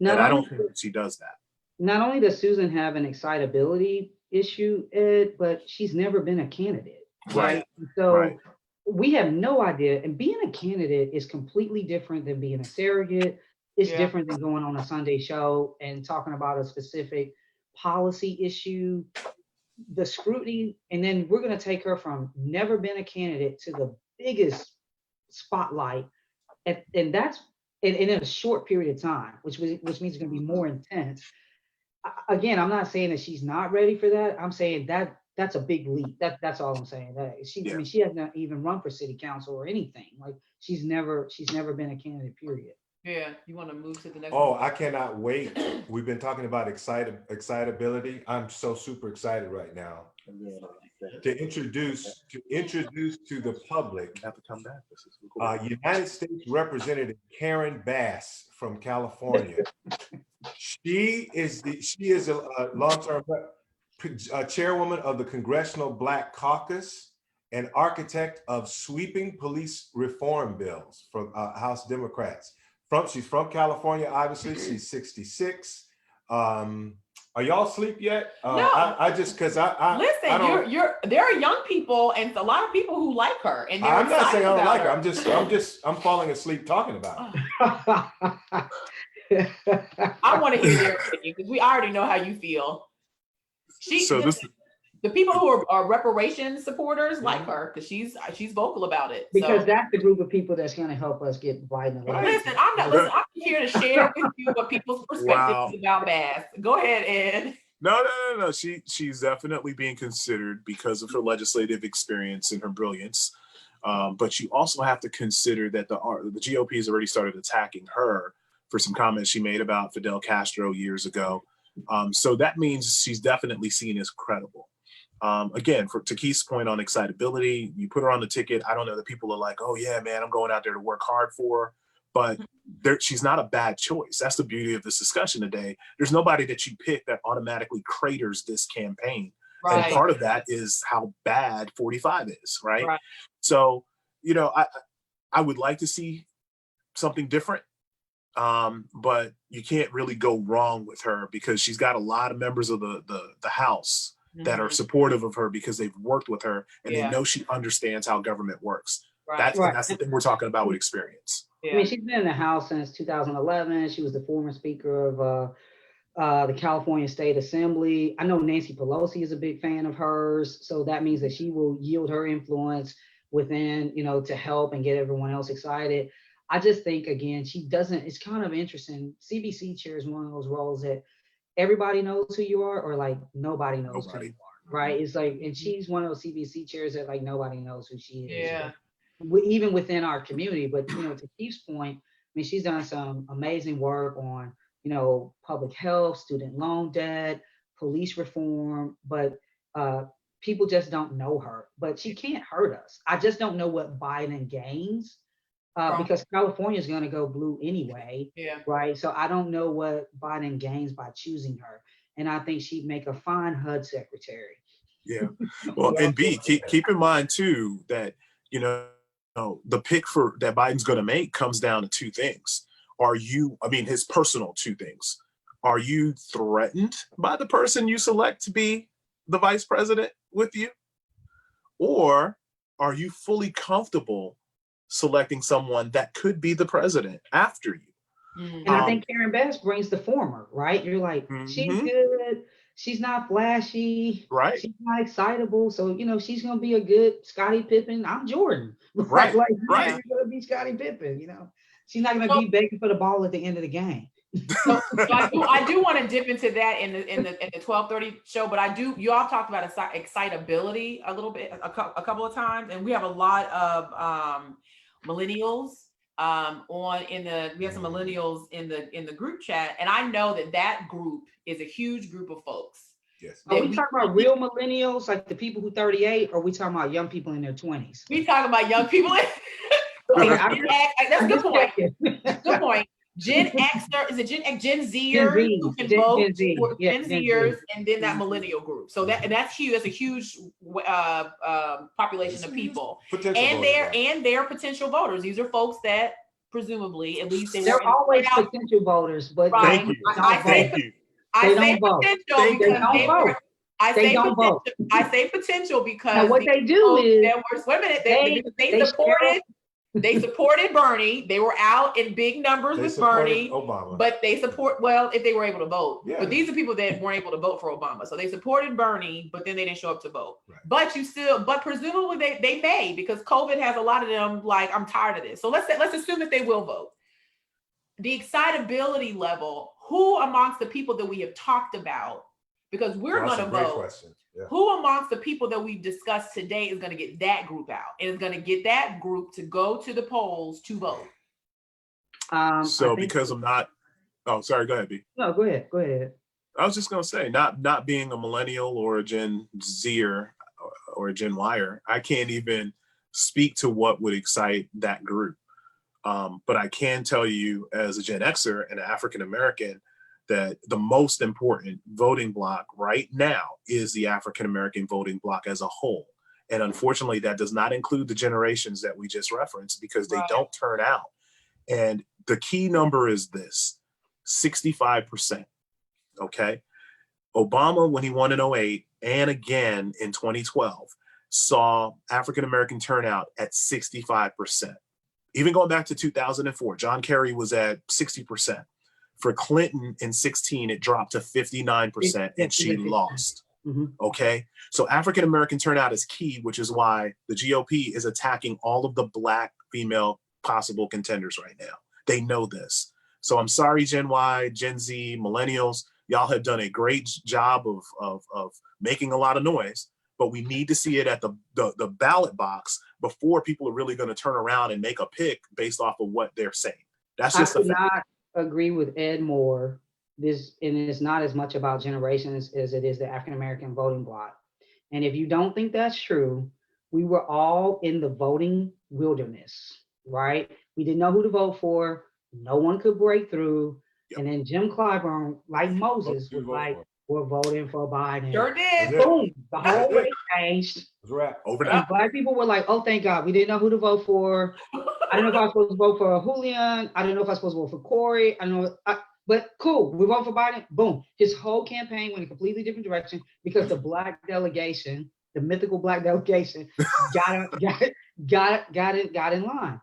And I don't think that she does that. Not only does Susan have an excitability issue, Ed, but she's never been a candidate. Right. So we have no idea. And being a candidate is completely different than being a surrogate. It's different than going on a Sunday show and talking about a specific policy issue. The scrutiny, and then we're going to take her from never been a candidate to the biggest spotlight, and that's in a short period of time, which means it's going to be more intense. Again, I'm not saying that she's not ready for that. I'm saying that's a big leap. That's all I'm saying. I mean, she hasn't even run for city council or anything. Like she's never been a candidate. Period. Yeah, you want to move to the next one? one? I cannot wait. We've been talking about excitability. I'm so super excited right now to introduce to the public United States Representative Karen Bass from California. She is a long-term chairwoman of the Congressional Black Caucus and architect of sweeping police reform bills from House Democrats. She's from California, obviously. She's 66. Are y'all asleep yet? No. I just because I listen. There are young people and a lot of people who like her, and I'm not saying I don't like her. I'm falling asleep talking about it. I want to hear their opinion because we already know how you feel. The people who are reparations supporters like her because she's vocal about it. Because that's the group of people that's going to help us get Biden. Listen, I'm here to share with you what people's perspectives about Bass. Go ahead, Ed. No. She's definitely being considered because of her legislative experience and her brilliance. But you also have to consider that the GOP has already started attacking her for some comments she made about Fidel Castro years ago. So that means she's definitely seen as credible. Again, to Keith's point on excitability, you put her on the ticket. I don't know that people are like, oh yeah, man, I'm going out there to work hard for her. But she's not a bad choice. That's the beauty of this discussion today. There's nobody that you pick that automatically craters this campaign. Right. And part of that is how bad 45 is, right? So, I would like to see something different. But you can't really go wrong with her because she's got a lot of members of the House that are supportive of her because they've worked with her and they know she understands how government works. That's the thing we're talking about with experience. I mean, she's been in the House since 2011. She was the former Speaker of the California State Assembly. I know Nancy Pelosi is a big fan of hers, so that means that she will yield her influence within, to help and get everyone else excited. I just think, again, it's kind of interesting. CBC chair is one of those roles that everybody knows who you are or like nobody knows who you are. right? It's like, and she's one of those CBC chairs that like nobody knows who she is. Yeah. Even within our community. But to Keith's point, I mean, she's done some amazing work on, public health, student loan debt, police reform, but people just don't know her. But she can't hurt us. I just don't know what Biden gains because California is going to go blue anyway, Yeah. right? So I don't know what Biden gains by choosing her. And I think she'd make a fine HUD secretary. Yeah. Well, and B, keep in mind too that, the pick for that Biden's going to make comes down to two things. His personal two things. Are you threatened by the person you select to be the vice president with you? Or are you fully comfortable selecting someone that could be the president after you? And I think Karen Bass brings the former, right? You're like, she's good. She's not flashy. Right. She's not excitable. So, she's going to be a good Scottie Pippen. I'm Jordan. Right. Like, Right. She's going to be Scottie Pippen, She's not going to be begging for the ball at the end of the game. So I do want to dip into that in the 12:30 show, but you all talked about excitability a little bit, a couple of times, and we have a lot of millennials we have some millennials in the group chat, and I know that group is a huge group of folks. Yes. Are we talking about real millennials, like the people who 38, or are we talking about young people in their 20s? We talking about young people. That's a good point. Good point. Gen Xer, is it Gen Zers who can vote? Gen Zers, and then that millennial group. So that's huge. That's a huge population of people, and they're potential voters. These are folks that presumably, at least they're always potential voters, but right. Thank you. I say potential because I say potential because now what they do is wait a minute, they supported Bernie. They were out in big numbers with Bernie, Obama. But they if they were able to vote. Yeah. But these are people that weren't able to vote for Obama. So they supported Bernie, but then they didn't show up to vote. Right. But presumably they may, because COVID has a lot of them like, I'm tired of this. So let's assume that they will vote. The excitability level, who amongst the people that we have talked about, because we're going to vote, yeah. Who amongst the people that we've discussed today is going to get that group out and is going to get that group to go to the polls to vote? Because I'm not, oh, sorry, go ahead, B. No, go ahead. I was just going to say, not being a millennial or a Gen Zer or a Gen Yer, I can't even speak to what would excite that group. But I can tell you as a Gen Xer and an African-American that the most important voting bloc right now is the African-American voting bloc as a whole. And unfortunately, that does not include the generations that we just referenced because they don't turn out. And the key number is this, 65%, okay? Obama, when he won in 2008 and again in 2012, saw African-American turnout at 65%. Even going back to 2004, John Kerry was at 60%. For Clinton in 2016, it dropped to 59% and she lost. Mm-hmm. Okay. So African-American turnout is key, which is why the GOP is attacking all of the Black female possible contenders right now. They know this. So I'm sorry, Gen Y, Gen Z, millennials, y'all have done a great job of making a lot of noise, but we need to see it at the ballot box before people are really going to turn around and make a pick based off of what they're saying. That's just a fact. Agree with Ed Moore. And it's not as much about generations as it is the African-American voting bloc. And if you don't think that's true, we were all in the voting wilderness, right? We didn't know who to vote for. No one could break through. Yep. And then Jim Clyburn, like Moses, was like, we're voting for Biden. Sure did. Boom. The whole way changed. Overnight. And Black people were like, oh, thank God. We didn't know who to vote for. I don't know if I was supposed to vote for Julian. I don't know if I was supposed to vote for Corey. But cool. We vote for Biden. Boom. His whole campaign went in a completely different direction because the Black delegation, the mythical Black delegation, got in line.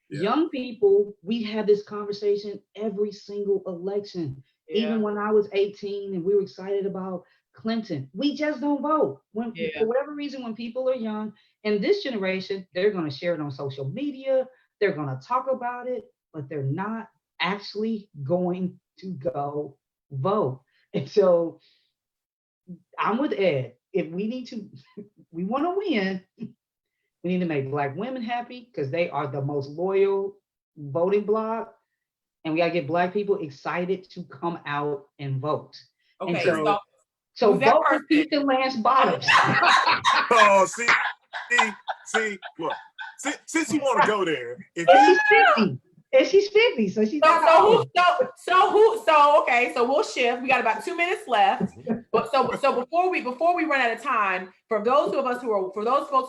Yeah. Young people, we have this conversation every single election. Yeah. Even when I was 18 and we were excited about Clinton, we just don't vote. For whatever reason, when people are young, and this generation, they're going to share it on social media, they're going to talk about it, but they're not actually going to go vote. And so I'm with Ed. if we need to, we want to win, we need to make Black women happy because they are the most loyal voting bloc. And we got to get Black people excited to come out and vote. Okay, And so who's that vote for person? Keith and Lance Bottoms. Oh, see, look. Since you want to go there, if she's 50. And she's 50, so she's not old. Okay, so we'll shift. We got about 2 minutes left. But so before we run out of time, for those folks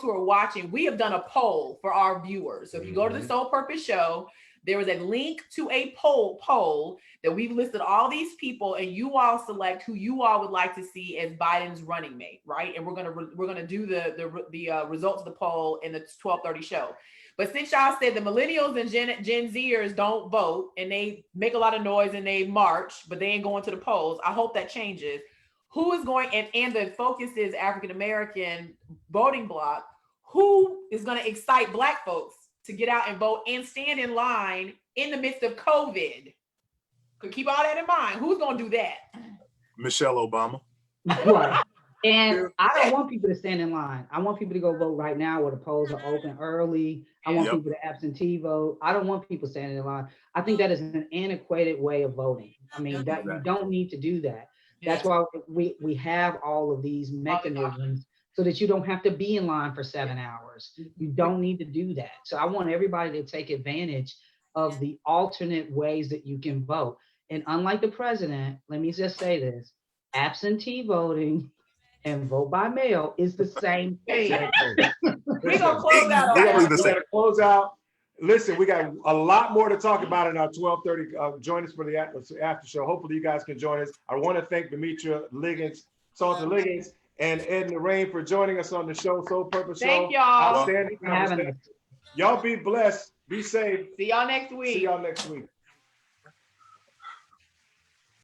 who are watching, we have done a poll for our viewers. So if you go to the Soul Purpose Show, there is a link to a poll that we've listed all these people, and you all select who you all would like to see as Biden's running mate, right? And we're gonna do the results of the poll in the 12:30 show. But since y'all said the millennials and Gen Zers don't vote and they make a lot of noise and they march, but they ain't going to the polls, I hope that changes. Who is going, and the focus is African American voting bloc, who is going to excite Black folks to get out and vote and stand in line in the midst of COVID? Could keep all that in mind. Who's going to do that? Michelle Obama. Right. And I don't want people to stand in line. I want people to go vote right now where the polls are open early. I want people to absentee vote. I don't want people standing in line. I think that is an antiquated way of voting. I mean, that you don't need to do that. That's why we have all of these mechanisms so that you don't have to be in line for 7 hours. You don't need to do that. So I want everybody to take advantage of the alternate ways that you can vote. And unlike the president, let me just say this, absentee voting and vote by mail is the same thing. We're gonna close out. We gotta close out. Listen, we got a lot more to talk about in our 12:30. Join us for the after show. Hopefully you guys can join us. I want to thank Demetria Liggins, Salter Liggins, and Ed Lorraine for joining us on the show, Soul Purpose Show. Thank y'all. Outstanding conversation. Y'all be blessed. Be safe. See y'all next week.